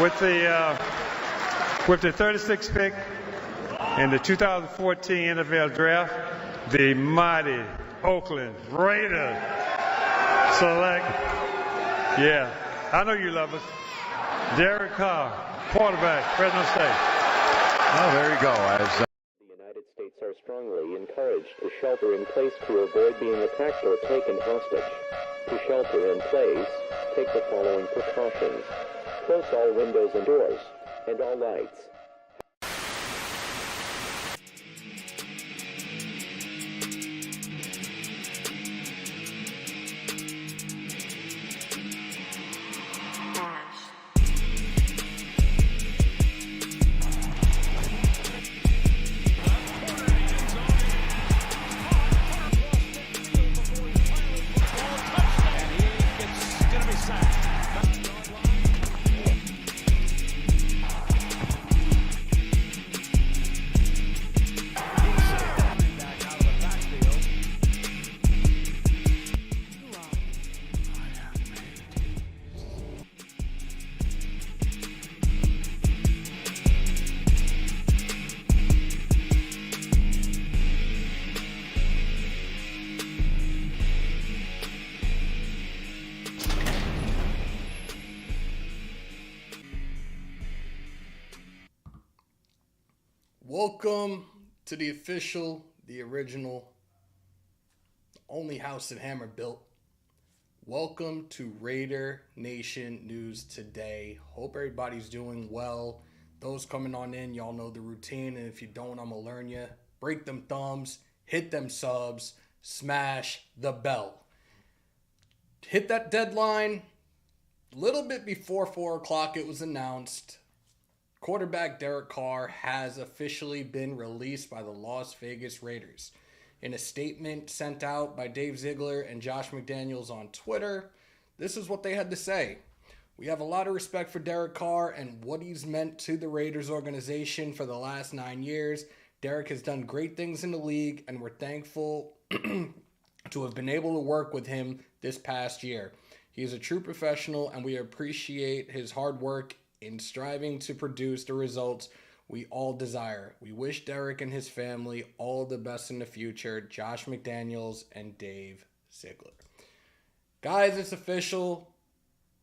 With the 36th pick in the 2014 NFL Draft, the mighty Oakland Raiders select, I know you love us, Derek Carr, quarterback, Fresno State. Oh, there you go. The United States are strongly encouraged to shelter in place to avoid being attacked or taken hostage. To shelter in place, take the following precautions. Close all windows and doors, and all lights. Welcome to the official, the original, only house that Hammer built. Welcome to Raider Nation News Today. Hope everybody's doing well. Those coming on in, y'all know the routine, and if you don't, I'm gonna learn you. Break them thumbs, hit them subs, smash the bell. Hit that deadline. A little bit before 4 o'clock it was announced. Quarterback Derek Carr has officially been released by the Las Vegas Raiders. In a statement sent out by Dave Ziegler and Josh McDaniels on Twitter, this is what they had to say. We have a lot of respect for Derek Carr and what he's meant to the Raiders organization for the last 9 years. Derek has done great things in the league, and we're thankful to have been able to work with him this past year. He is a true professional, and we appreciate his hard work in striving to produce the results we all desire. We wish Derek and his family all the best in the future. Josh McDaniels and Dave Ziegler. Guys, it's official.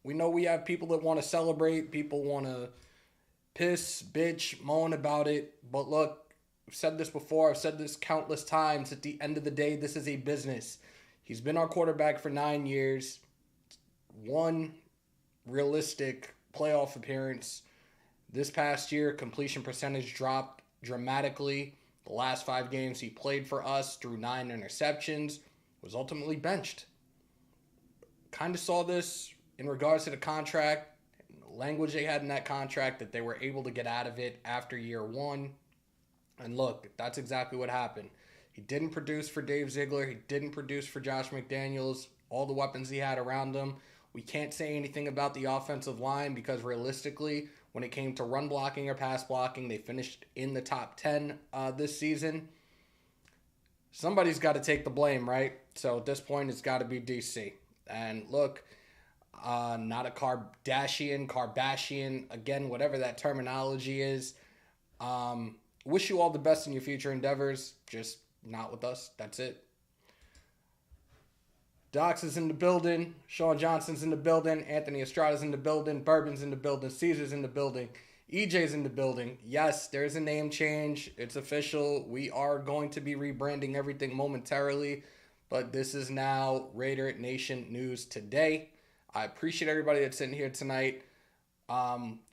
We know we have people that want to celebrate. People want to piss, bitch, moan about it. But look, I've said this before. I've said this countless times. At the end of the day, this is a business. He's been our quarterback for 9 years. One realistic playoff appearance. This past year, completion percentage dropped dramatically. The last 5 games he played for us threw 9 interceptions, was ultimately benched. Kind of saw this in regards to the contract, language they had in that contract that they were able to get out of it after year 1. And look, that's exactly what happened. He didn't produce for Dave Ziegler. He didn't produce for Josh McDaniels. All the weapons he had around him. We can't say anything about the offensive line because realistically, when it came to run blocking or pass blocking, they finished in the top 10 this season. Somebody's got to take the blame, right? So at this point, it's got to be DC. And look, not a Kardashian, again, whatever that terminology is. Wish you all the best in your future endeavors. Just not with us. That's it. Docs is in the building. Sean Johnson's in the building. Anthony Estrada's in the building. Bourbon's in the building. Caesar's in the building. EJ's in the building. Yes, there's a name change. It's official. We are going to be rebranding everything momentarily. But this is now Raider Nation News Today. I appreciate everybody that's in here tonight.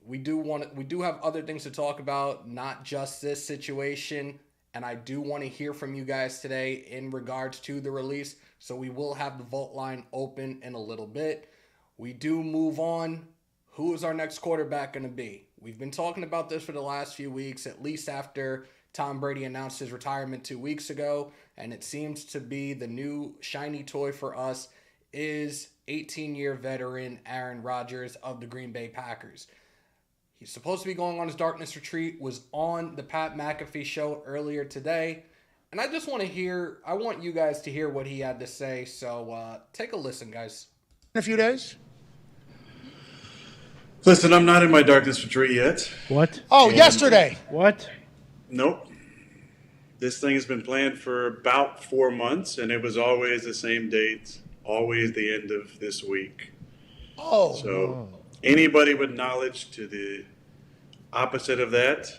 We do have other things to talk about, not just this situation. And I do want to hear from you guys today in regards to the release. So we will have the vote line open in a little bit. We do move on. Who is our next quarterback going to be? We've been talking about this for the last few weeks, at least after Tom Brady announced his retirement 2 weeks ago. And it seems to be the new shiny toy for us is 18-year veteran Aaron Rodgers of the Green Bay Packers. He's supposed to be going on his darkness retreat, was on the Pat McAfee show earlier today. And I just want you guys to hear what he had to say. So take a listen, guys. In a few days, Listen, I'm not in my darkness retreat yet. What? Oh, yesterday. What? Nope. This thing has been planned for about 4 months, and it was always the same date, always the end of this week. Oh. So anybody with knowledge to the opposite of that,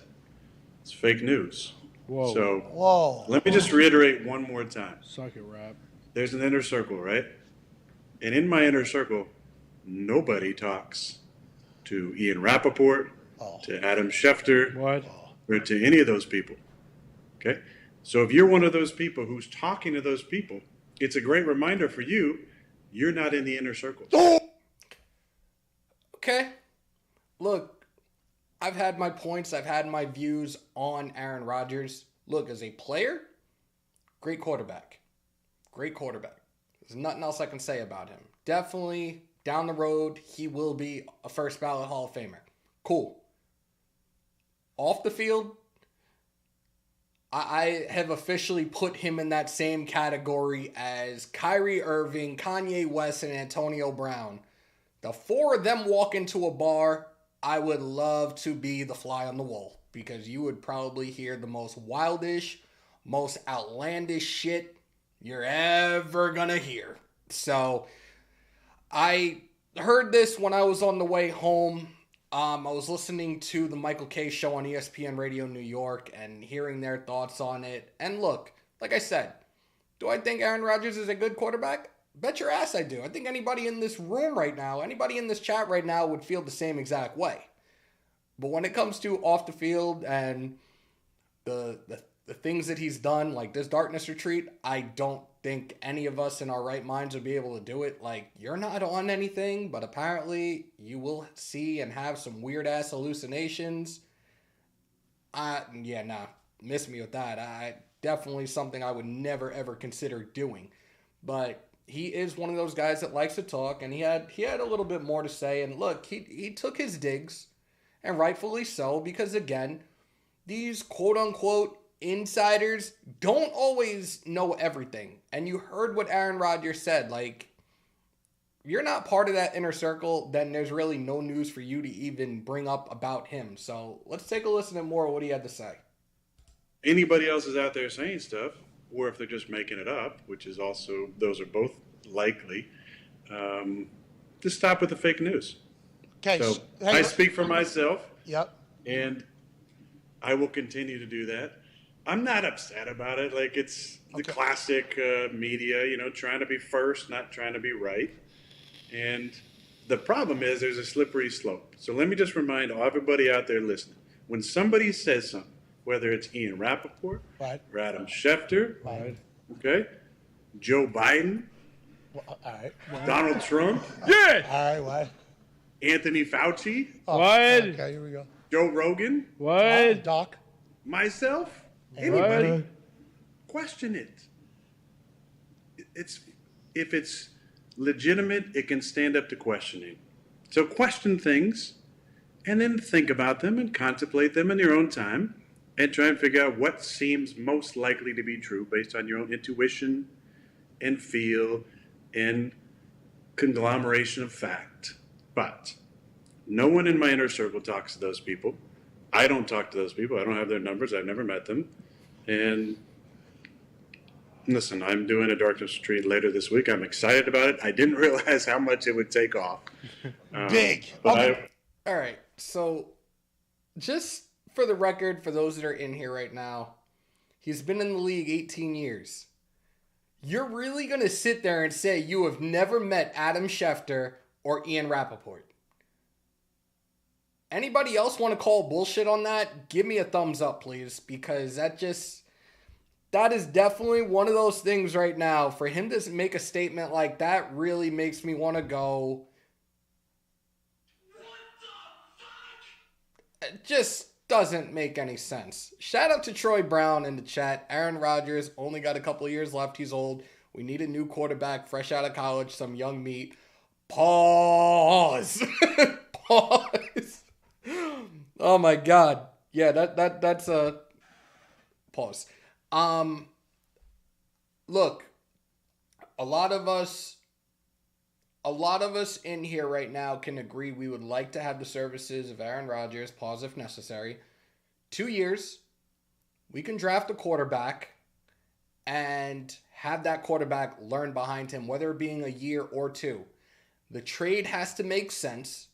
it's fake news. Whoa. So Whoa. let me just reiterate one more time. Suck it, rap. There's an inner circle, right? And in my inner circle, nobody talks to Ian Rappaport, to Adam Schefter, What? or to any of those people. Okay? So if you're one of those people who's talking to those people, it's a great reminder for you, you're not in the inner circle. Okay. Look, I've had my points. I've had my views on Aaron Rodgers. Look, as a player, great quarterback. Great quarterback. There's nothing else I can say about him. Definitely, down the road, he will be a first ballot Hall of Famer. Cool. Off the field, I have officially put him in that same category as Kyrie Irving, Kanye West, and Antonio Brown. The four of them walk into a bar, I would love to be the fly on the wall, because you would probably hear the most wildish, most outlandish shit you're ever gonna hear. So I heard this when I was on the way home. I was listening to the Michael Kay show on ESPN Radio New York and hearing their thoughts on it. And look, like I said, do I think Aaron Rodgers is a good quarterback? Bet your ass I do. I think anybody in this room right now, anybody in this chat right now would feel the same exact way. But when it comes to off the field and the things that he's done, like this darkness retreat, I don't think any of us in our right minds would be able to do it. Like, you're not on anything, but apparently you will see and have some weird ass hallucinations. Miss me with that. Definitely something I would never ever consider doing. But he is one of those guys that likes to talk, and he had a little bit more to say. And look, he took his digs, and rightfully so, because again, these quote unquote insiders don't always know everything. And you heard what Aaron Rodgers said. Like, you're not part of that inner circle, then there's really no news for you to even bring up about him. So let's take a listen to more of what he had to say. Anybody else is out there saying stuff, or if they're just making it up, which is also, those are both likely, just stop with the fake news. Okay. So I speak for myself. Yep. And I will continue to do that. I'm not upset about it. Like, it's the classic media, trying to be first, not trying to be right. And the problem is there's a slippery slope. So let me just remind everybody out there listening. When somebody says something, whether it's Ian Rappaport, Right. or Adam Schefter, Right. okay, Joe Biden, All right. Donald Trump, Yeah. All right. What? Anthony Fauci, Oh, What? Okay, here we go. Joe Rogan, What? Doc. myself, anybody, What? question it. If it's legitimate, it can stand up to questioning. So question things, and then think about them and contemplate them in your own time, and try and figure out what seems most likely to be true based on your own intuition and feel and conglomeration of fact. But no one in my inner circle talks to those people. I don't talk to those people. I don't have their numbers. I've never met them. And listen, I'm doing a darkness retreat later this week. I'm excited about it. I didn't realize how much it would take off. Big. But Okay. All right, so just for the record, for those that are in here right now, he's been in the league 18 years. You're really going to sit there and say you have never met Adam Schefter or Ian Rappaport? Anybody else want to call bullshit on that? Give me a thumbs up, please, because that is definitely one of those things right now. For him to make a statement like that really makes me want to go, it just doesn't make any sense. Shout out to Troy Brown in the chat. Aaron Rodgers only got a couple of years left. He's old. We need a new quarterback, fresh out of college, some young meat. Pause. Pause. Oh my God. Yeah, that's a pause. Look, a lot of us a lot of us in here right now can agree we would like to have the services of Aaron Rodgers, pause if necessary. 2 years, we can draft a quarterback and have that quarterback learn behind him, whether it being a year or two. The trade has to make sense.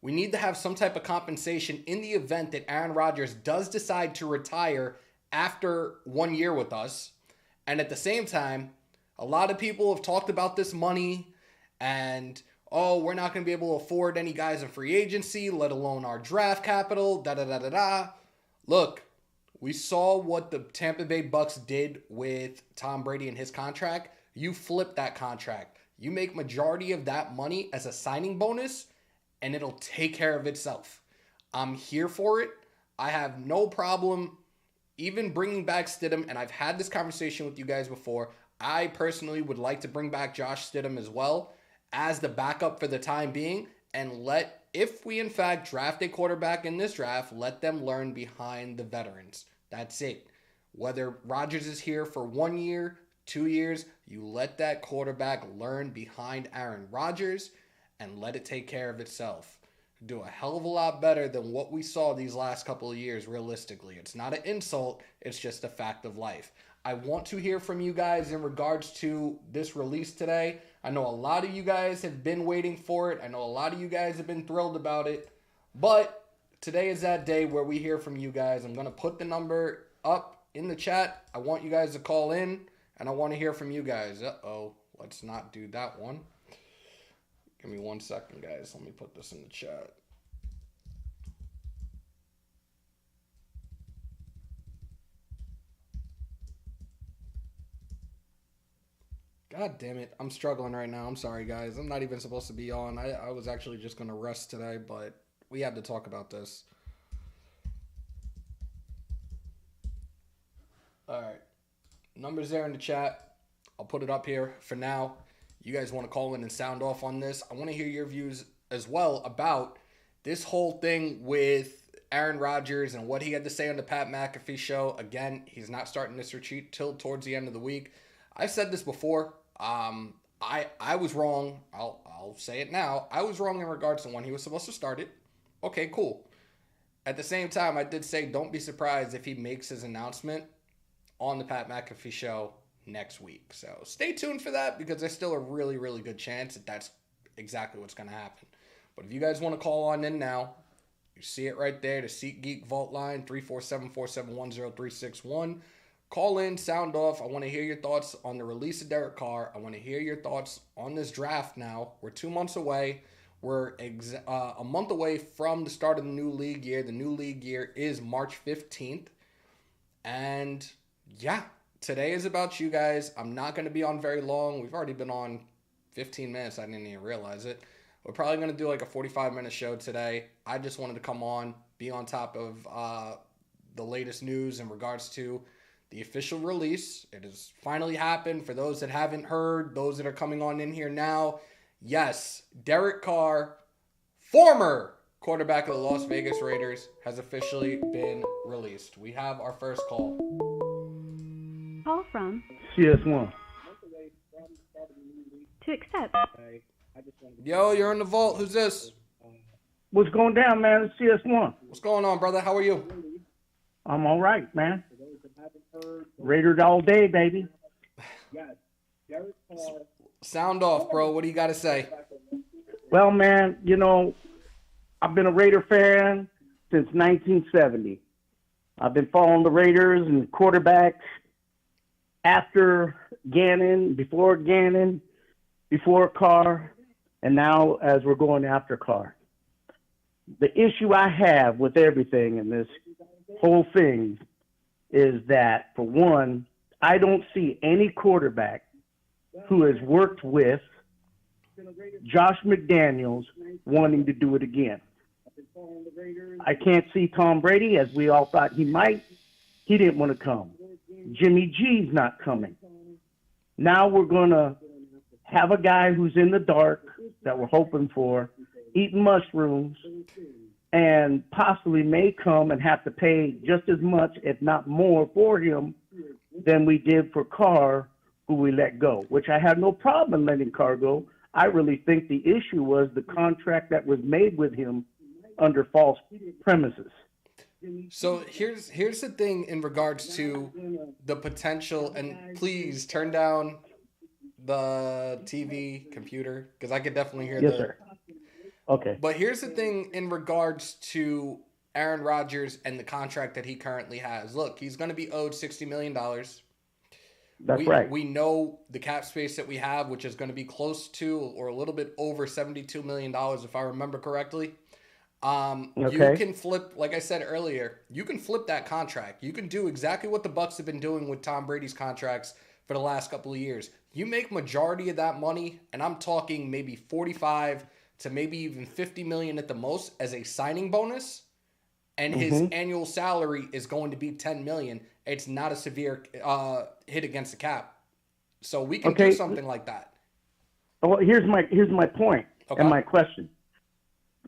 We need to have some type of compensation in the event that Aaron Rodgers does decide to retire after 1 year with us. And at the same time, a lot of people have talked about this money and, oh, we're not going to be able to afford any guys in free agency, let alone our draft capital, da-da-da-da-da. Look, we saw what the Tampa Bay Bucks did with Tom Brady and his contract. You flip that contract. You make majority of that money as a signing bonus, and it'll take care of itself. I'm here for it. I have no problem even bringing back Stidham, and I've had this conversation with you guys before. I personally would like to bring back Josh Stidham as well as the backup for the time being, and if we in fact draft a quarterback in this draft, let them learn behind the veterans. That's it. Whether Rodgers is here for 1 year, 2 years, you let that quarterback learn behind Aaron Rodgers and let it take care of itself. Do a hell of a lot better than what we saw these last couple of years, realistically. It's not an insult, it's just a fact of life. I want to hear from you guys in regards to this release today. I know a lot of you guys have been waiting for it. I know a lot of you guys have been thrilled about it. But today is that day where we hear from you guys. I'm going to put the number up in the chat. I want you guys to call in, and I want to hear from you guys. Let's not do that one. Give me 1 second, guys. Let me put this in the chat. God damn it. I'm struggling right now. I'm sorry, guys. I'm not even supposed to be on. I was actually just going to rest today, but we had to talk about this. All right. Numbers there in the chat. I'll put it up here for now. You guys want to call in and sound off on this? I want to hear your views as well about this whole thing with Aaron Rodgers and what he had to say on the Pat McAfee show. Again, he's not starting this retreat till towards the end of the week. I've said this before. I was wrong. I'll say it now. I was wrong in regards to when he was supposed to start it. Okay, cool. At the same time, I did say don't be surprised if he makes his announcement on the Pat McAfee show next week. So stay tuned for that because there's still a really, really good chance that that's exactly what's going to happen. But if you guys want to call on in now, you see it right there, the SeatGeek Vault line, 347-471-0361. Call in, sound off. I want to hear your thoughts on the release of Derek Carr. I want to hear your thoughts on this draft now. We're 2 months away. We're a month away from the start of the new league year. The new league year is March 15th. And yeah, today is about you guys. I'm not going to be on very long. We've already been on 15 minutes. I didn't even realize it. We're probably going to do like a 45-minute show today. I just wanted to come on, be on top of the latest news in regards to the official release. It has finally happened. For those that haven't heard, those that are coming on in here now, yes, Derek Carr, former quarterback of the Las Vegas Raiders, has officially been released. We have our first call. Call from CS1. to accept. Yo, you're in the vault. Who's this? What's going down, man? It's CS1. What's going on, brother? How are you? I'm all right, man. Raiders all day, baby. Sound off, bro. What do you got to say? Well, man, you know, I've been a Raider fan since 1970. I've been following the Raiders and quarterbacks after Gannon, before Carr, and now as we're going after Carr. The issue I have with everything in this whole thing is that, for one, I don't see any quarterback who has worked with Josh McDaniels wanting to do it again. I can't see Tom Brady, as we all thought he might. He didn't want to come. Jimmy G's not coming. Now we're going to have a guy who's in the dark that we're hoping for, eating mushrooms, and possibly may come and have to pay just as much, if not more, for him than we did for Carr, who we let go, which I have no problem letting Carr go. I really think the issue was the contract that was made with him under false premises. So here's the thing in regards to the potential, and please turn down the TV computer because I could definitely hear Yes, sir. Okay. But here's the thing in regards to Aaron Rodgers and the contract that he currently has. Look, he's going to be owed $60 million. That's right. We know the cap space that we have, which is going to be close to or a little bit over $72 million, if I remember correctly. Okay. You can flip, like I said earlier, you can flip that contract. You can do exactly what the Bucs have been doing with Tom Brady's contracts for the last couple of years. You make majority of that money, and I'm talking maybe 45 to maybe even 50 million at the most as a signing bonus, and his annual salary is going to be 10 million. It's not a severe hit against the cap. So we can do something like that. Well, here's my point and my question.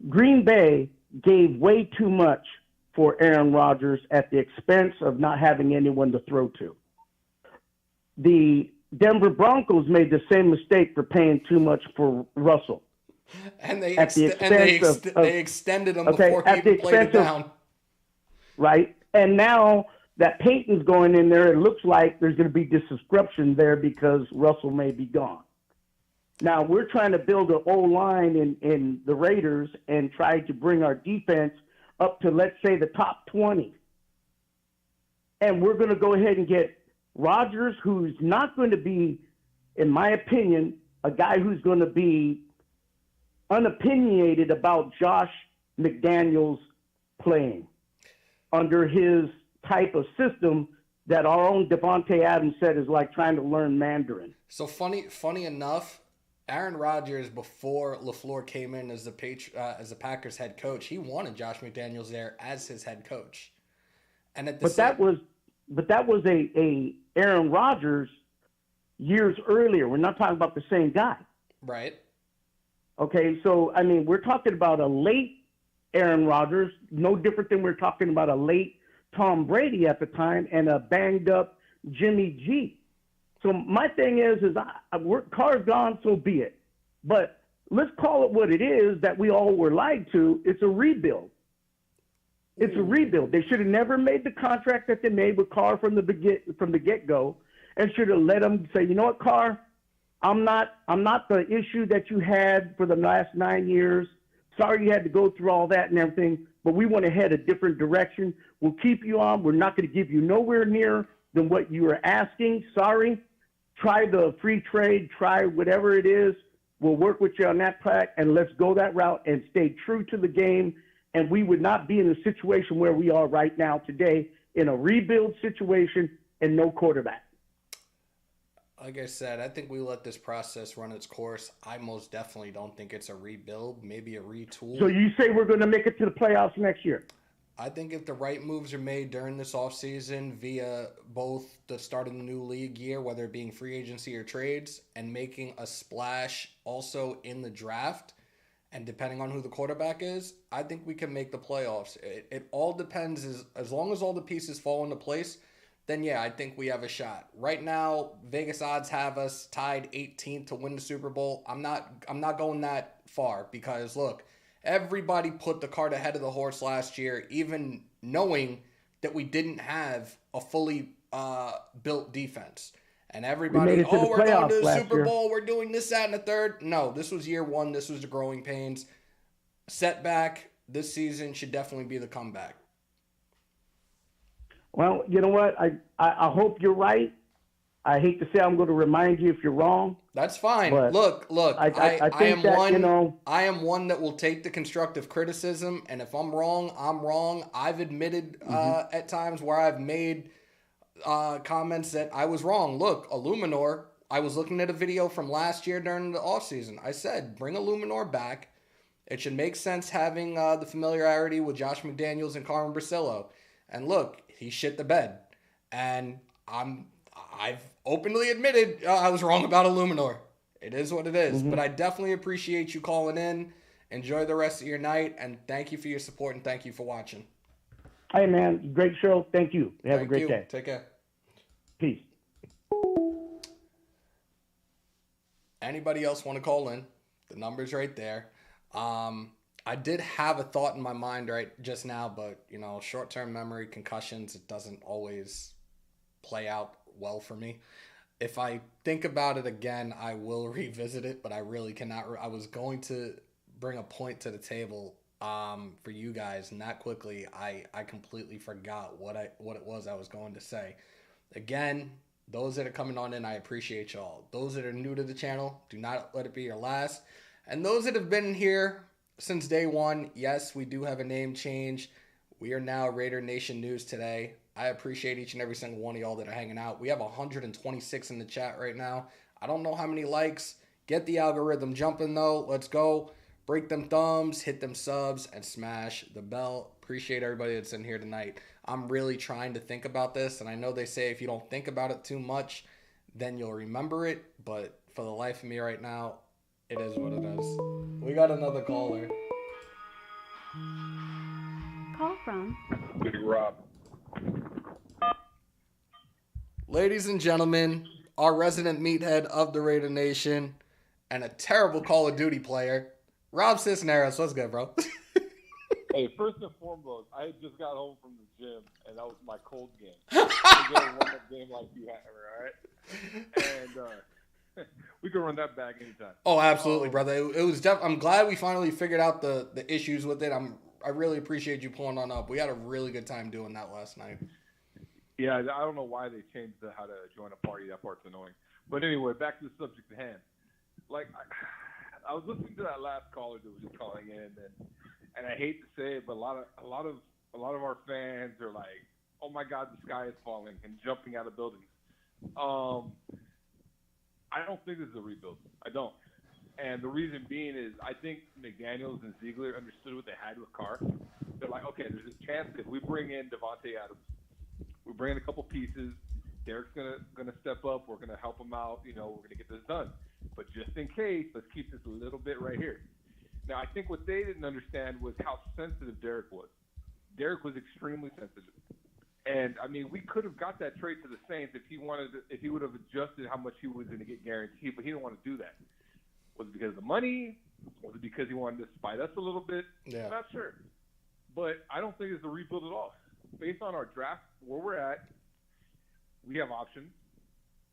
Green Bay gave way too much for Aaron Rodgers at the expense of not having anyone to throw to. The Denver Broncos made the same mistake for paying too much for Russell. And they extended him before he even played it down. Right. And now that Peyton's going in there, it looks like there's going to be disruption there because Russell may be gone. Now, we're trying to build an O-line in the Raiders and try to bring our defense up to, let's say, the top 20. And we're going to go ahead and get Rodgers, who's not going to be, in my opinion, a guy who's going to be unopinionated about Josh McDaniels playing under his type of system that our own Devontae Adams said is like trying to learn Mandarin. So funny enough, Aaron Rodgers, before LaFleur came in as the Packers head coach, he wanted Josh McDaniels there as his head coach. And at the that was a Aaron Rodgers years earlier. We're not talking about the same guy. Right. Okay, so I mean, we're talking about a late Aaron Rodgers, no different than we're talking about a late Tom Brady at the time and a banged up Jimmy G. So my thing is Carr's gone, so be it. But let's call it what it is that we all were lied to. It's a rebuild. It's a rebuild. They should have never made the contract that they made with Carr from the get-go, and should have let him say, you know what, Carr, I'm not the issue that you had for the last 9 years. Sorry you had to go through all that and everything, but we want to head a different direction. We'll keep you on. We're not going to give you nowhere near than what you were asking. Sorry. Try the free trade. Try whatever it is. We'll work with you on that track, and let's go that route and stay true to the game. And we would not be in a situation where we are right now today in a rebuild situation and no quarterback. Like I said, I think we let this process run its course. I most definitely don't think it's a rebuild, maybe a retool. So you say we're going to make it to the playoffs next year? I think if the right moves are made during this offseason via both the start of the new league year, whether it being free agency or trades, and making a splash also in the draft, and depending on who the quarterback is, I think we can make the playoffs. It all depends. As long as all the pieces fall into place, then yeah, I think we have a shot. Right now, Vegas odds have us tied 18th to win the Super Bowl. I'm not going that far because look, everybody put the cart ahead of the horse last year, even knowing that we didn't have a fully built defense. And everybody, we're going to the Super Bowl, we're doing this, that, and the third. No, this was year one. This was the growing pains. Setback this season should definitely be the comeback. Well, you know what? I hope you're right. I hate to say I'm going to remind you if you're wrong. That's fine. Look. I am one that will take the constructive criticism, and if I'm wrong, I'm wrong. I've admitted at times where I've made comments that I was wrong. Look, Illuminor, I was looking at a video from last year during the offseason. I said, bring Illuminor back. It should make sense having the familiarity with Josh McDaniels and Carmen Brasillo. And look, he shit the bed. And I've openly admitted I was wrong about Illuminor. It is what it is. But I definitely appreciate you calling in. Enjoy the rest of your night. And thank you for your support and thank you for watching. Hey, man. Great show. Thank you. Have a great day. Take care. Peace. Anybody else want to call in? The number's right there. I did have a thought in my mind right just now, but, you know, short-term memory, concussions, it doesn't always play out well for me. If I think about it again, I will revisit it, but I really cannot. I was going to bring a point to the table for you guys, and that quickly, I completely forgot what it was I was going to say. Again, those that are coming on in, I appreciate y'all. Those that are new to the channel, do not let it be your last. And those that have been here since day one, yes, we do have a name change. We are now Raider Nation News Today. I appreciate each and every single one of y'all that are hanging out. We have 126 in the chat right now. I don't know how many likes. Get the algorithm jumping, though. Let's go. Break them thumbs, hit them subs, and smash the bell. Appreciate everybody that's in here tonight. I'm really trying to think about this, and I know they say if you don't think about it too much, then you'll remember it. But for the life of me right now, it is what it is. We got another caller. Call from Big Rob. Ladies and gentlemen, our resident meathead of the Raider Nation and a terrible Call of Duty player, Rob Cisneros. What's good, bro? Hey, first and foremost, I just got home from the gym, and that was my cold game. I get a warm-up game like you have, all right? And we can run that back anytime. Oh, absolutely, brother. It was I'm glad we finally figured out the issues with it. I really appreciate you pulling on up. We had a really good time doing that last night. Yeah, I don't know why they changed how to join a party. That part's annoying. But anyway, back to the subject at hand. Like, I was listening to that last caller that was just calling in, and I hate to say it, but a lot of our fans are like, "Oh my God, the sky is falling," and jumping out of buildings. I don't think this is a rebuild. I don't. And the reason being is I think McDaniels and Ziegler understood what they had with Carr. They're like, okay, there's a chance that if we bring in Devontae Adams, we bring in a couple pieces, Derek's gonna step up, we're gonna help him out, you know, we're gonna get this done. But just in case, let's keep this a little bit right here. Now, I think what they didn't understand was how sensitive Derek was. Derek was extremely sensitive. And I mean, we could have got that trade to the Saints if he would have adjusted how much he was going to get guaranteed, but he didn't want to do that. Was it because of the money? Was it because he wanted to spite us a little bit? Yeah. I'm not sure. But I don't think it's a rebuild at all. Based on our draft, where we're at, we have options.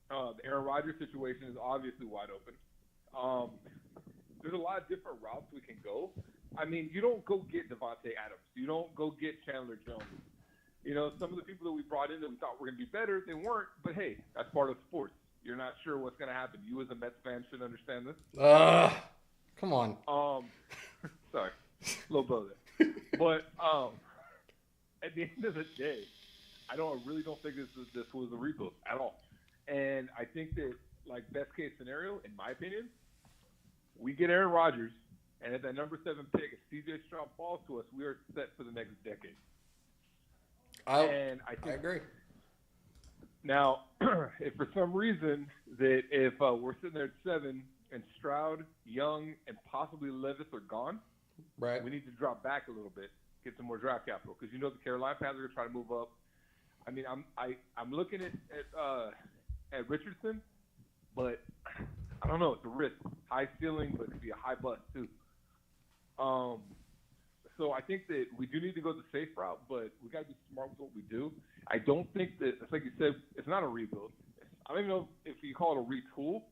The Aaron Rodgers situation is obviously wide open. There's a lot of different routes we can go. I mean, you don't go get Devontae Adams. You don't go get Chandler Jones. You know, some of the people that we brought in that we thought were going to be better, they weren't. But, hey, that's part of sports. You're not sure what's going to happen. You as a Mets fan should understand this. Come on. Sorry. Low blow there. But at the end of the day, I really don't think this was a rebuild at all. And I think that, like, best case scenario, in my opinion, we get Aaron Rodgers, and at that number 7 pick, if C.J. Stroud falls to us, we are set for the next decade. I agree. Now, if for some reason that if we're sitting there at 7 and Stroud, Young, and possibly Levis are gone, right, we need to drop back a little bit, get some more draft capital, because you know the Carolina Panthers are trying to move up. I mean, I'm looking at Richardson, but I don't know. It's a risk, high ceiling, but it could be a high bust too. So I think that we do need to go the safe route, but we got to be smart with what we do. I don't think that, it's like you said, it's not a rebuild. I don't even know if you call it a retool.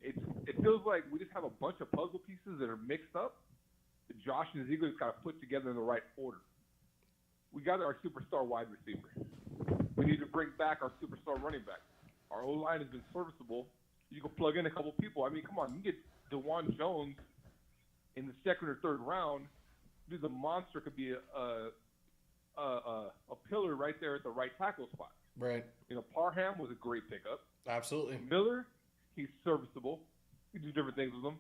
It feels like we just have a bunch of puzzle pieces that are mixed up that Josh and Ziegler got to put together in the right order. We got our superstar wide receiver. We need to bring back our superstar running back. Our O-line has been serviceable. You can plug in a couple people. I mean, come on. You can get DeJuan Jones in the second or third round. Dude, the monster could be a pillar right there at the right tackle spot. Right. You know, Parham was a great pickup. Absolutely. Miller, he's serviceable. You can do different things with him.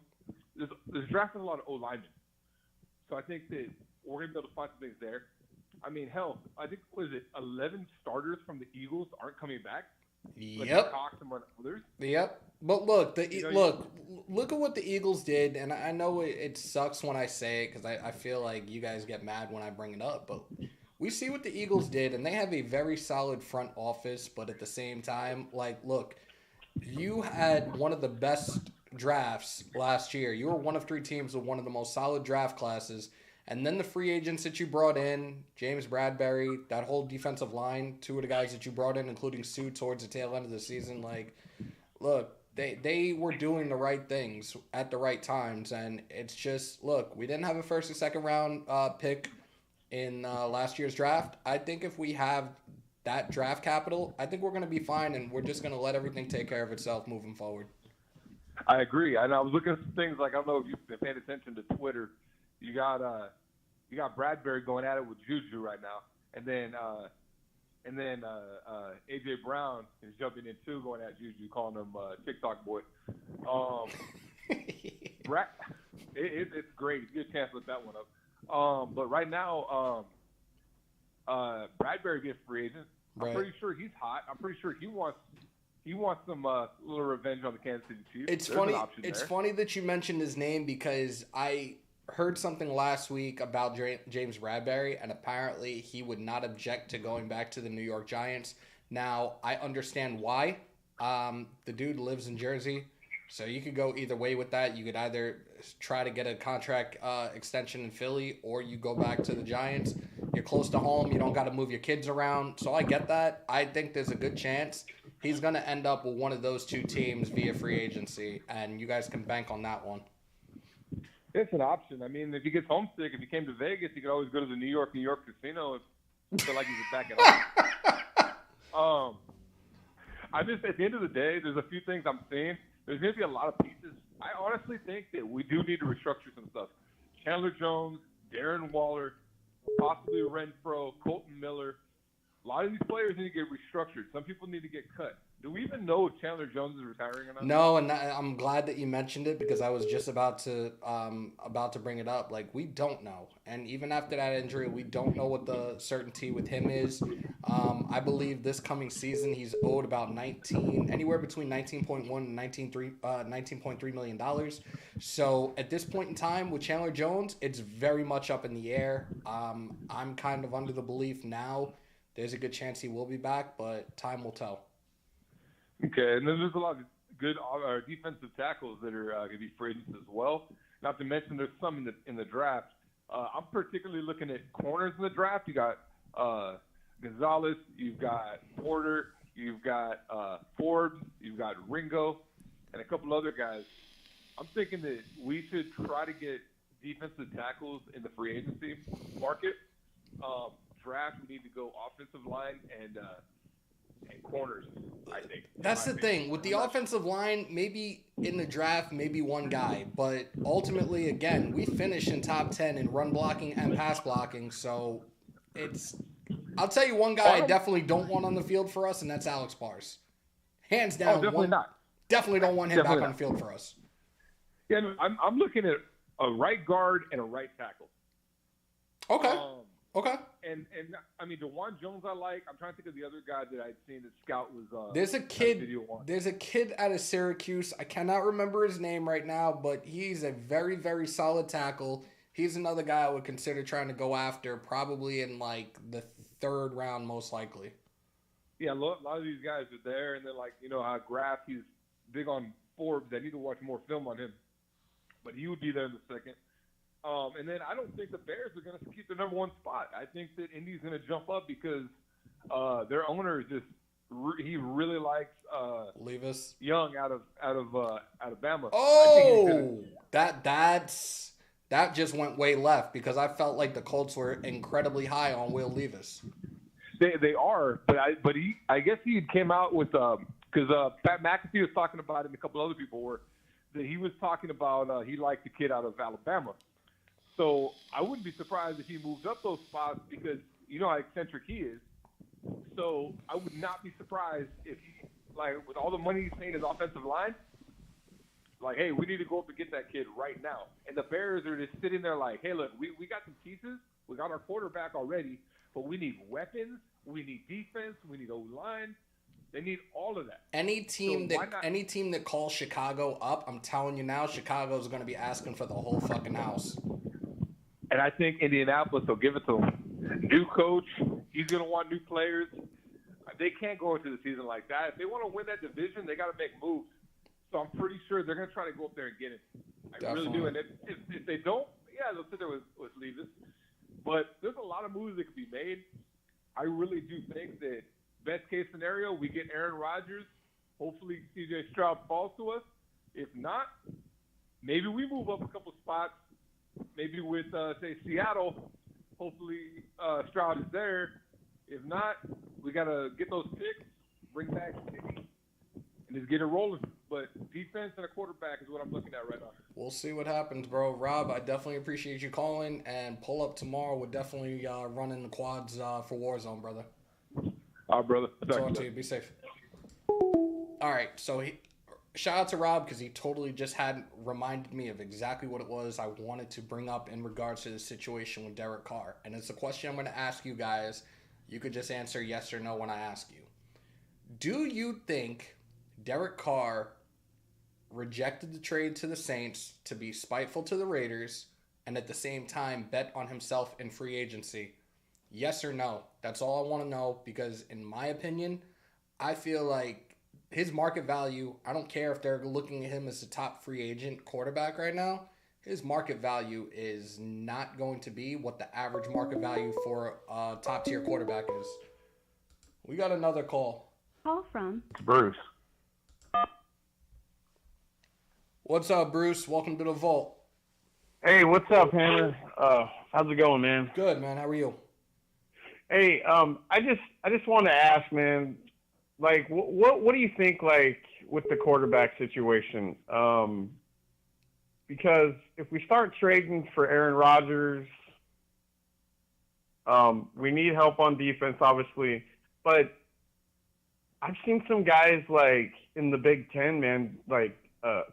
There's drafting a lot of O-linemen. So I think that we're going to be able to find some things there. I mean, hell, I think, 11 starters from the Eagles aren't coming back? Yep. Cox and others. Yep. But look, look at what the Eagles did, and I know it sucks when I say it because I feel like you guys get mad when I bring it up, but we see what the Eagles did, and they have a very solid front office, but at the same time, like, look, you had one of the best drafts last year. You were one of 3 teams with one of the most solid draft classes. And then the free agents that you brought in, James Bradbury, that whole defensive line, 2 of the guys that you brought in, including Sue towards the tail end of the season, like, look, they were doing the right things at the right times. And it's just, look, we didn't have a first or second round pick in last year's draft. I think if we have that draft capital, I think we're going to be fine, and we're just going to let everything take care of itself moving forward. I agree. And I was looking at some things like, I don't know if you've been paying attention to Twitter. You got Bradbury going at it with Juju right now, and then AJ Brown is jumping in too, going at Juju, calling him TikTok boy. It's great. You get a chance to look that one up. But right now, Bradbury gets free agent. I'm pretty sure he's hot. I'm pretty sure he wants some little revenge on the Kansas City Chiefs. It's funny. It's funny that you mentioned his name because I heard something last week about James Bradbury, and apparently he would not object to going back to the New York Giants. Now, I understand why. The dude lives in Jersey, so you could go either way with that. You could either try to get a contract extension in Philly, or you go back to the Giants. You're close to home. You don't got to move your kids around. So I get that. I think there's a good chance he's going to end up with one of those 2 teams via free agency, and you guys can bank on that one. It's an option. I mean, if he gets homesick, if he came to Vegas, he could always go to the New York casino and feel like he's back at home. I just, at the end of the day, there's a few things I'm seeing. There's going to be a lot of pieces. I honestly think that we do need to restructure some stuff. Chandler Jones, Darren Waller, possibly Renfro, Colton Miller. A lot of these players need to get restructured. Some people need to get cut. Do we even know if Chandler Jones is retiring or not? No, and I'm glad that you mentioned it because I was just about to bring it up. Like, we don't know. And even after that injury, we don't know what the certainty with him is. I believe this coming season he's owed about anywhere between $19.1 and $19.3 million. So at this point in time with Chandler Jones, it's very much up in the air. I'm kind of under the belief now there's a good chance he will be back, but time will tell. Okay, and then there's a lot of good defensive tackles that are going to be free agents as well. Not to mention there's some in the draft. I'm particularly looking at corners in the draft. You got Gonzalez, you've got Porter, you've got Forbes, you've got Ringo, and a couple other guys. I'm thinking that we should try to get defensive tackles in the free agency market. Draft, we need to go offensive line and corners, I think. That's the thing. With the offensive line, maybe in the draft, maybe one guy. But ultimately, again, we finish in top 10 in run blocking and pass blocking. So I'll tell you one guy I definitely don't want on the field for us, and that's Alex Bars. Hands down. Definitely not. Definitely don't want him back on the field for us. Yeah, no, I'm looking at a right guard and a right tackle. Okay. Okay. And I mean, DeJuan Jones I like. I'm trying to think of the other guy that I'd seen that Scout was There's a kid out of Syracuse. I cannot remember his name right now, but he's a very, very solid tackle. He's another guy I would consider trying to go after, probably in like the 3rd round most likely. Yeah, a lot of these guys are there, and then like, you know how Graff, he's big on Forbes. I need to watch more film on him. But he would be there in the 2nd. And then I don't think the Bears are going to keep the number 1 spot. I think that Indy's going to jump up because their owner is he really likes Levis Young out of Bama. Oh, that just went way left because I felt like the Colts were incredibly high on Will Levis. They are, but I guess he came out with because Pat McAfee was talking about it, and a couple other people were that he was talking about he liked the kid out of Alabama. So I wouldn't be surprised if he moved up those spots because you know how eccentric he is. So I would not be surprised if he, like, with all the money he's paying his offensive line, like, hey, we need to go up and get that kid right now. And the Bears are just sitting there like, hey, look, we got some pieces. We got our quarterback already, but we need weapons. We need defense. We need O-line. They need all of that. Any team that calls Chicago up, I'm telling you now, Chicago's going to be asking for the whole fucking house. And I think Indianapolis will give it to them. New coach, he's going to want new players. They can't go into the season like that. If they want to win that division, they got to make moves. So I'm pretty sure they're going to try to go up there and get him. I really do. And if they don't, yeah, they'll sit there with Levis. But there's a lot of moves that could be made. I really do think that best case scenario, we get Aaron Rodgers. Hopefully C.J. Stroud falls to us. If not, maybe we move up a couple spots. Maybe with, say, Seattle. Hopefully Stroud is there. If not, we got to get those picks, bring back City, and just get it rolling. But defense and a quarterback is what I'm looking at right now. We'll see what happens, bro. Rob, I definitely appreciate you calling, and pull up tomorrow. We're definitely running the quads for Warzone, brother. All right, brother. Talk to you. Be safe. All right, so shout out to Rob because he totally just had reminded me of exactly what it was I wanted to bring up in regards to the situation with Derek Carr. And it's a question I'm going to ask you guys. You could just answer yes or no when I ask you. Do you think Derek Carr rejected the trade to the Saints to be spiteful to the Raiders and at the same time bet on himself in free agency? Yes or no? That's all I want to know because in my opinion, I feel like his market value, I don't care if they're looking at him as a top free agent quarterback right now, his market value is not going to be what the average market value for a top tier quarterback is. We got another call. Call from Bruce. What's up, Bruce? Welcome to the Vault. Hey, what's up, Hammer? How's it going, man? Good, man. How are you? Hey, I just want to ask, man, like, what do you think, like, with the quarterback situation? Because if we start trading for Aaron Rodgers, we need help on defense, obviously, but I've seen some guys, like, in the Big Ten, man, like,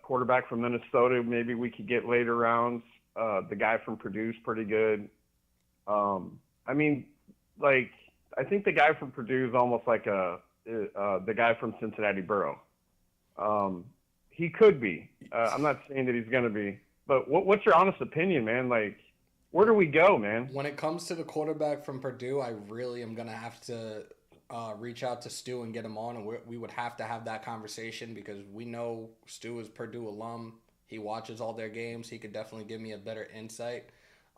quarterback from Minnesota, maybe we could get later rounds. The guy from Purdue's pretty good. I mean, like, I think the guy from Purdue is almost like the guy from Cincinnati Borough. He could be. I'm not saying that he's going to be. But what's your honest opinion, man? Like, where do we go, man? When it comes to the quarterback from Purdue, I really am going to have to reach out to Stu and get him on, and we would have to have that conversation because we know Stu is Purdue alum. He watches all their games. He could definitely give me a better insight.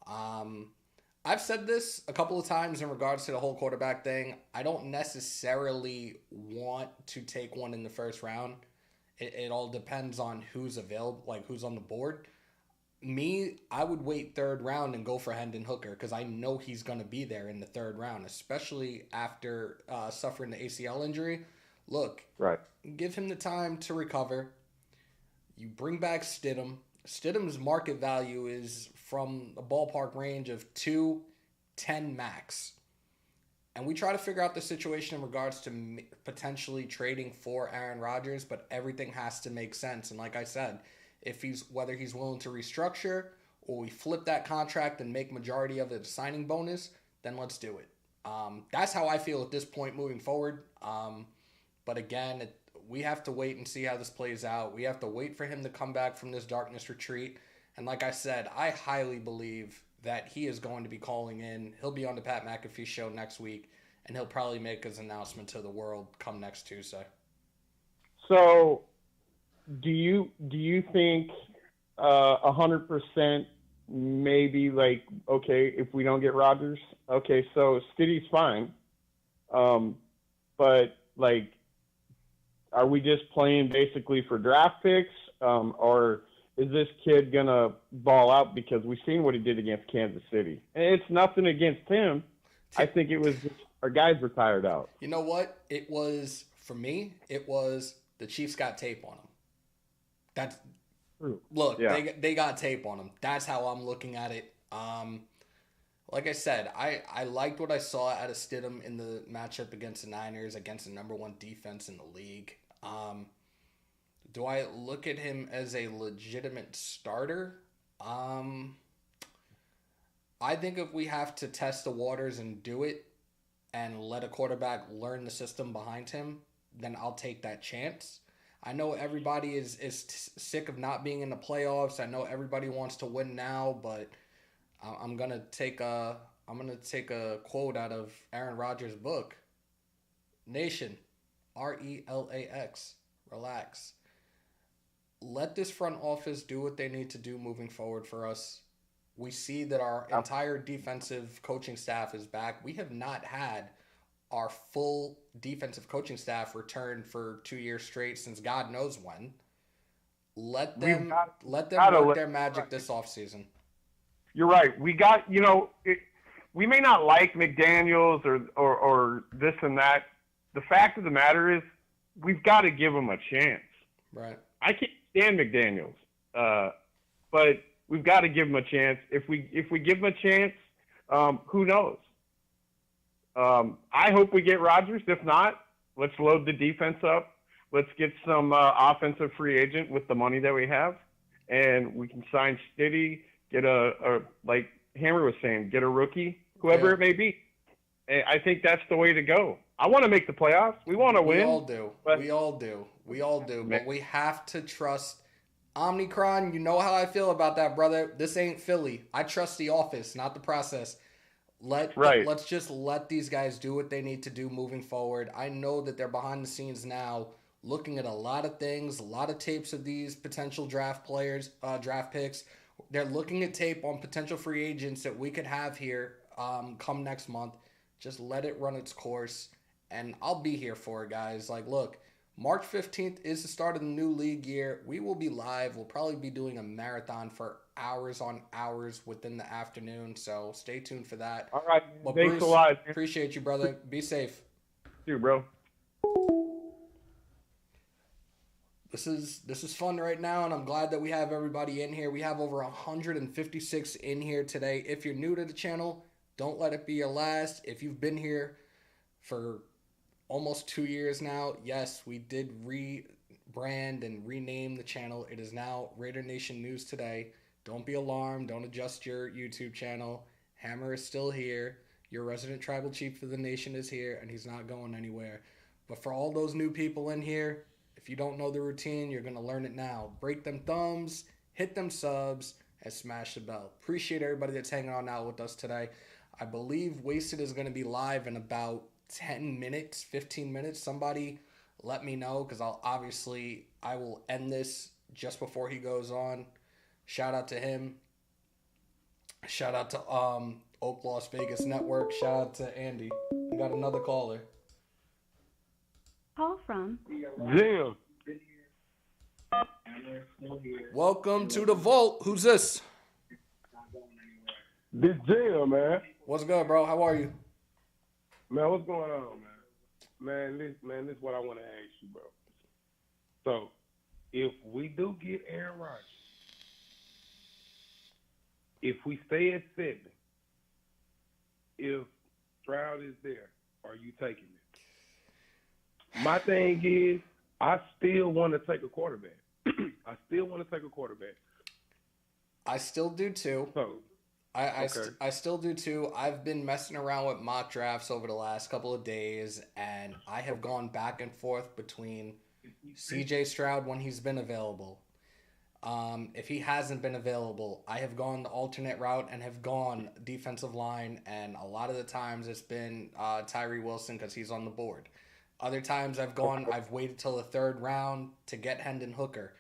I've said this a couple of times in regards to the whole quarterback thing. I don't necessarily want to take one in the first round. It all depends on who's available, like who's on the board. Me, I would wait third round and go for Hendon Hooker because I know he's going to be there in the third round, especially after suffering the ACL injury. Look, right. Give him the time to recover. You bring back Stidham. Stidham's market value is from a ballpark range of 2-10 max. And we try to figure out the situation in regards to potentially trading for Aaron Rodgers, but everything has to make sense. And like I said, whether he's willing to restructure or we flip that contract and make majority of it a signing bonus, then let's do it. That's how I feel at this point moving forward. But again, we have to wait and see how this plays out. We have to wait for him to come back from this darkness retreat. And like I said, I highly believe that he is going to be calling in. He'll be on the Pat McAfee show next week, and he'll probably make his announcement to the world come next Tuesday. So, do you think 100% maybe, like, okay, if we don't get Rodgers, okay, so Stiddy's fine, but, like, are we just playing basically for draft picks, or is this kid going to ball out because we've seen what he did against Kansas City? And it's nothing against him. I think it was just our guys were tired out. You know what? It was, for me, it was the Chiefs got tape on him. That's true. Look, yeah. They got tape on him. That's how I'm looking at it. Like I said, I liked what I saw out of Stidham in the matchup against the Niners, against the number one defense in the league. Do I look at him as a legitimate starter? I think if we have to test the waters and do it and let a quarterback learn the system behind him, then I'll take that chance. I know everybody is sick of not being in the playoffs. I know everybody wants to win now, but I'm gonna take a quote out of Aaron Rodgers' book. Nation, RELAX, relax. let this front office do what they need to do moving forward for us. We see that our entire defensive coaching staff is back. We have not had our full defensive coaching staff return for 2 years straight since God knows when. Let them work their magic this offseason. You're right. We got, we may not like McDaniels or this and that. The fact of the matter is we've got to give him a chance. Right. I can't stand McDaniels, but we've got to give him a chance. If we give him a chance, who knows? I hope we get Rodgers. If not, let's load the defense up. Let's get some offensive free agent with the money that we have, and we can sign Stiddy, get a like Hammer was saying, get a rookie, whoever it may be. And I think that's the way to go. I want to make the playoffs. We want to win. We all do. We all do. But we have to trust Omnicron. You know how I feel about that, brother. This ain't Philly. I trust the office, not the process. Let's just let these guys do what they need to do moving forward. I know that they're behind the scenes now, looking at a lot of things, a lot of tapes of these potential draft picks. They're looking at tape on potential free agents that we could have here come next month. Just let it run its course, and I'll be here for it, guys. Like, look, March 15th is the start of the new league year. We will be live. We'll probably be doing a marathon for hours on hours within the afternoon, so stay tuned for that. All right. Well, Thanks Bruce, a lot. appreciate you, brother. Be safe. You, bro. This is fun right now, and I'm glad that we have everybody in here. We have over 156 in here today. If you're new to the channel, don't let it be your last. If you've been here for almost 2 years now, yes, we did rebrand and rename the channel. It is now Raider Nation News Today. Don't be alarmed. Don't adjust your YouTube channel. Hammer is still here. Your resident tribal chief of the nation is here, and he's not going anywhere. But for all those new people in here, if you don't know the routine, you're going to learn it now. Break them thumbs, hit them subs, and smash the bell. Appreciate everybody that's hanging on out with us today. I believe Wasted is going to be live in about 10 minutes, 15 minutes. Somebody let me know, because I will end this just before he goes on. Shout out to him. Shout out to Oak Las Vegas Network. Shout out to Andy. We got another caller. Call from Jim. Welcome to the Vault. Who's this? This Jim, man. What's good, bro? How are you? Man, what's going on, man? This is what I want to ask you, bro. So, if we do get Aaron Rodgers, if we stay at 7, if Stroud is there, are you taking it? My thing is, I still want to take a quarterback. I still do too. So, I still do too. I've been messing around with mock drafts over the last couple of days, and I have gone back and forth between CJ Stroud when he's been available. If he hasn't been available, I have gone the alternate route and have gone defensive line, and a lot of the times it's been Tyree Wilson because he's on the board. Other times I've waited till the 3rd round to get Hendon Hooker.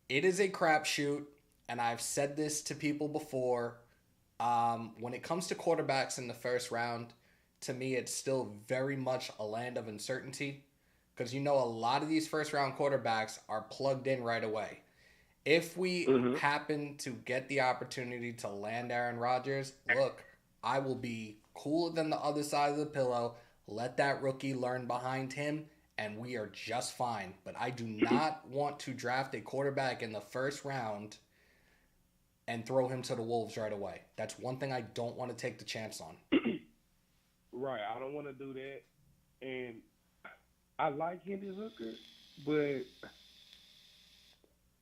It is a crapshoot, and I've said this to people before. When it comes to quarterbacks in the 1st round, to me, it's still very much a land of uncertainty, because a lot of these 1st round quarterbacks are plugged in right away. If we happen to get the opportunity to land Aaron Rodgers, look, I will be cooler than the other side of the pillow. Let that rookie learn behind him, and we are just fine. But I do not want to draft a quarterback in the 1st round and throw him to the Wolves right away. That's one thing I don't want to take the chance on. right, I don't want to do that. And I like Hendon Hooker, but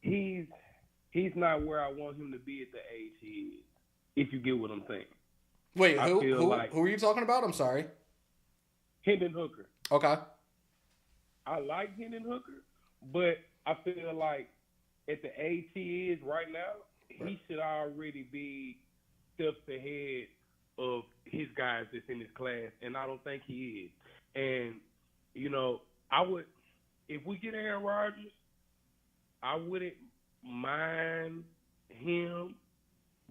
he's not where I want him to be at the age he is, if you get what I'm saying. Wait, who are you talking about? I'm sorry. Hendon Hooker. Okay. I like Hendon Hooker, but I feel like at the age he is right now, he should already be steps ahead of his guys that's in his class, and I don't think he is. And, I would, if we get Aaron Rodgers, I wouldn't mind him,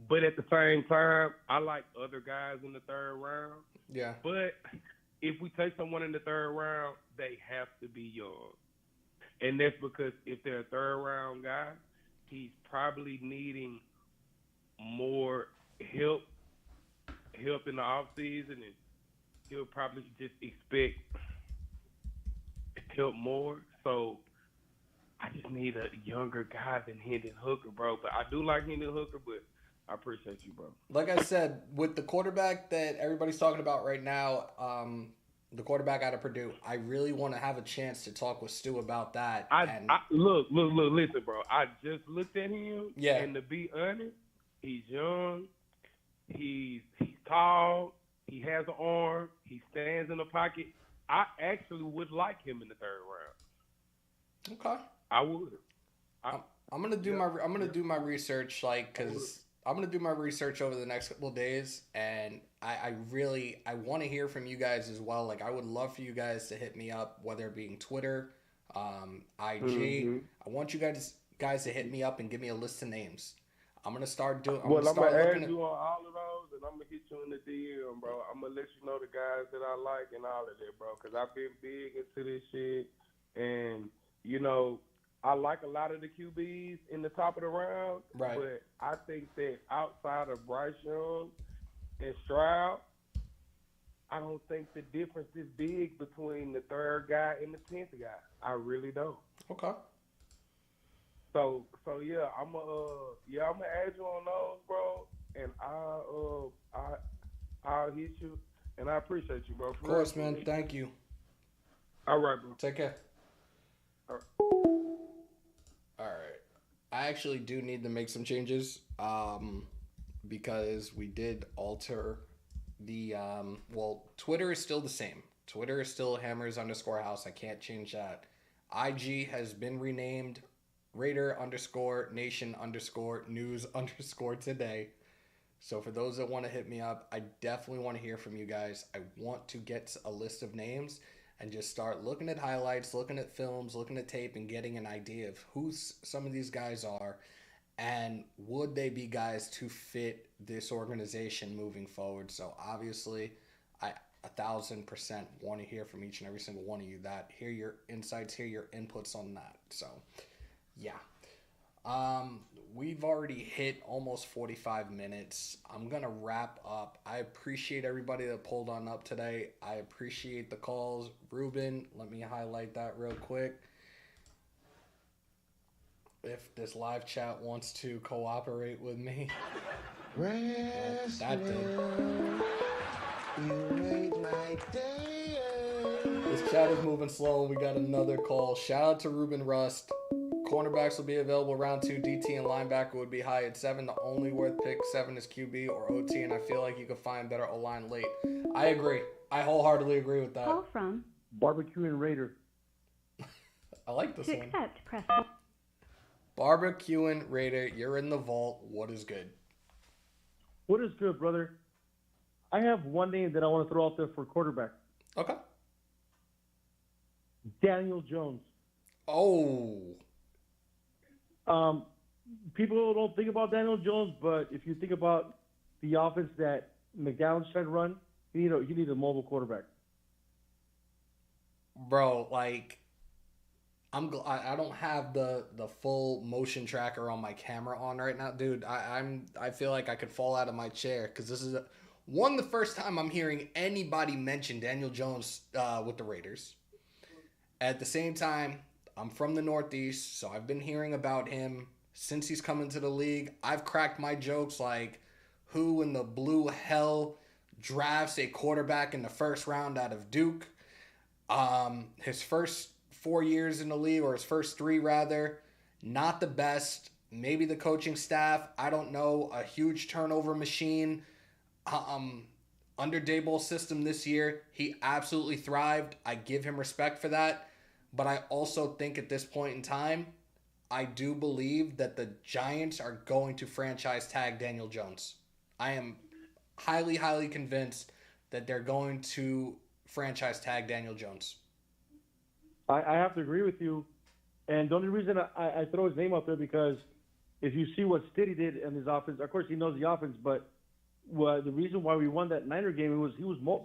but at the same time, I like other guys in the third round. Yeah. But if we take someone in the third round, they have to be young. And that's because if they're a third round guy, he's probably needing more help in the off season, and he'll probably just expect help more. So I just need a younger guy than Hendon Hooker, bro. But I do like Hendon Hooker, but I appreciate you, bro. Like I said, with the quarterback that everybody's talking about right now, the quarterback out of Purdue, I really want to have a chance to talk with Stu about that. Look, listen, bro. I just looked at him, yeah. And to be honest, he's young, he's tall, he has an arm, he stands in the pocket. I actually would like him in the third round. Okay. I would. I'm gonna do my research, because I'm gonna do my research over the next couple of days, and I want to hear from you guys as well. Like, I would love for you guys to hit me up, whether it being Twitter, IG. Mm-hmm. I want you guys to hit me up and give me a list of names. I'm gonna start doing. I'm gonna add you on all of those, and I'm gonna hit you in the DM, bro. I'm gonna let you know the guys that I like and all of that, bro. Because I've been big into this shit, and I like a lot of the QBs in the top of the round. Right. But I think that outside of Bryce Young and Stroud, I don't think the difference is big between the third guy and the 10th guy. I really don't. Okay. So yeah, I'm gonna add you on those, bro, and I'll hit you, and I appreciate you, bro. Of course, man. Thank you. All right, bro. Take care. All right. All right. I actually do need to make some changes, because we did alter the Twitter is still the same. Twitter is still Hammers_House. I can't change that. IG has been renamed Raider_Nation_News_today. So for those that want to hit me up, I definitely want to hear from you guys. I want to get a list of names and just start looking at highlights, looking at films, looking at tape, and getting an idea of who some of these guys are, and would they be guys to fit this organization moving forward. So obviously, I 1,000% want to hear from each and every single one of you. Hear your insights, hear your inputs on that. So yeah. We've already hit almost 45 minutes. I'm going to wrap up. I appreciate everybody that pulled on up today. I appreciate the calls. Ruben, let me highlight that real quick. If this live chat wants to cooperate with me. That did. You made my day. This chat is moving slow. We got another call. Shout out to Ruben Rust. Cornerbacks will be available round 2. DT and linebacker would be high at 7. The only worth pick 7 is QB or OT, and I feel like you could find better O-line late. I agree. I wholeheartedly agree with that. Call from Barbecue and Raider. I like this to one. accept, press Barbecuing Raider, you're in the vault. What is good? What is good, brother? I have one name that I want to throw out there for quarterback. Okay. Daniel Jones. Oh. People don't think about Daniel Jones, but if you think about the offense that McDonald's tried to run, you need a mobile quarterback. Bro, like, I don't have the full motion tracker on my camera on right now, dude. I feel like I could fall out of my chair because this is the first time I'm hearing anybody mention Daniel Jones with the Raiders. At the same time, I'm from the Northeast, so I've been hearing about him since he's come into the league. I've cracked my jokes like, who in the blue hell drafts a quarterback in the first round out of Duke? His first 4 years in the league, or his first 3 rather, not the best. Maybe the coaching staff, I don't know, a huge turnover machine. Under Daboll's system this year, he absolutely thrived. I give him respect for that. But I also think at this point in time, I do believe that the Giants are going to franchise tag Daniel Jones. I am highly, highly convinced that they're going to franchise tag Daniel Jones. I have to agree with you. And the only reason I throw his name out there because if you see what Stiddy did in his offense, of course he knows the offense, but the reason why we won that Niner game was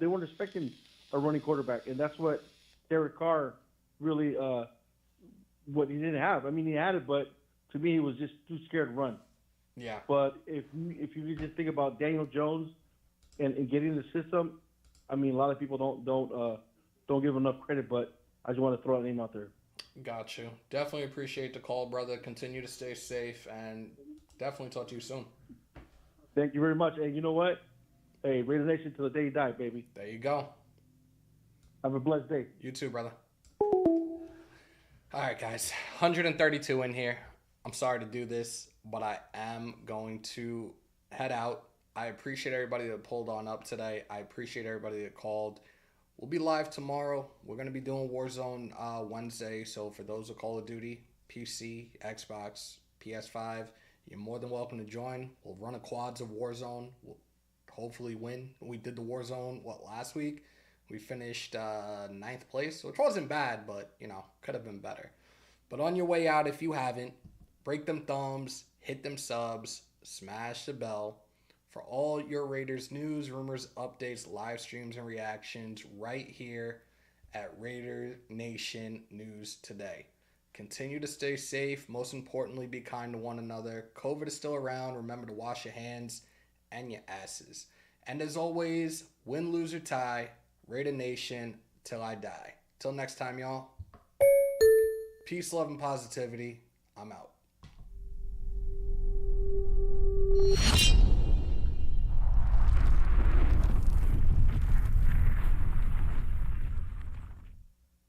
they weren't expecting a running quarterback, and that's what Derek Carr really what he didn't have. I mean, he had it, but to me, he was just too scared to run. Yeah. But if you just think about Daniel Jones and getting the system, I mean, a lot of people don't give enough credit, but I just want to throw that name out there. Got you. Definitely appreciate the call, brother. Continue to stay safe, and definitely talk to you soon. Thank you very much. And you know what? Hey, Raider Nation till the day you die, baby. There you go. Have a blessed day. You too, brother. All right, guys. 132 in here. I'm sorry to do this, but I am going to head out. I appreciate everybody that pulled on up today. I appreciate everybody that called. We'll be live tomorrow. We're going to be doing Warzone Wednesday. So for those of Call of Duty, PC, Xbox, PS5, you're more than welcome to join. We'll run a quads of Warzone. We'll hopefully win. We did the Warzone, last week? We finished 9th place, which wasn't bad, but, could have been better. But on your way out, if you haven't, break them thumbs, hit them subs, smash the bell. For all your Raiders news, rumors, updates, live streams, and reactions right here at Raider Nation News Today. Continue to stay safe. Most importantly, be kind to one another. COVID is still around. Remember to wash your hands and your asses. And as always, win, lose, or tie, Raider Nation till I die. Till next time, y'all. Peace, love, and positivity. I'm out.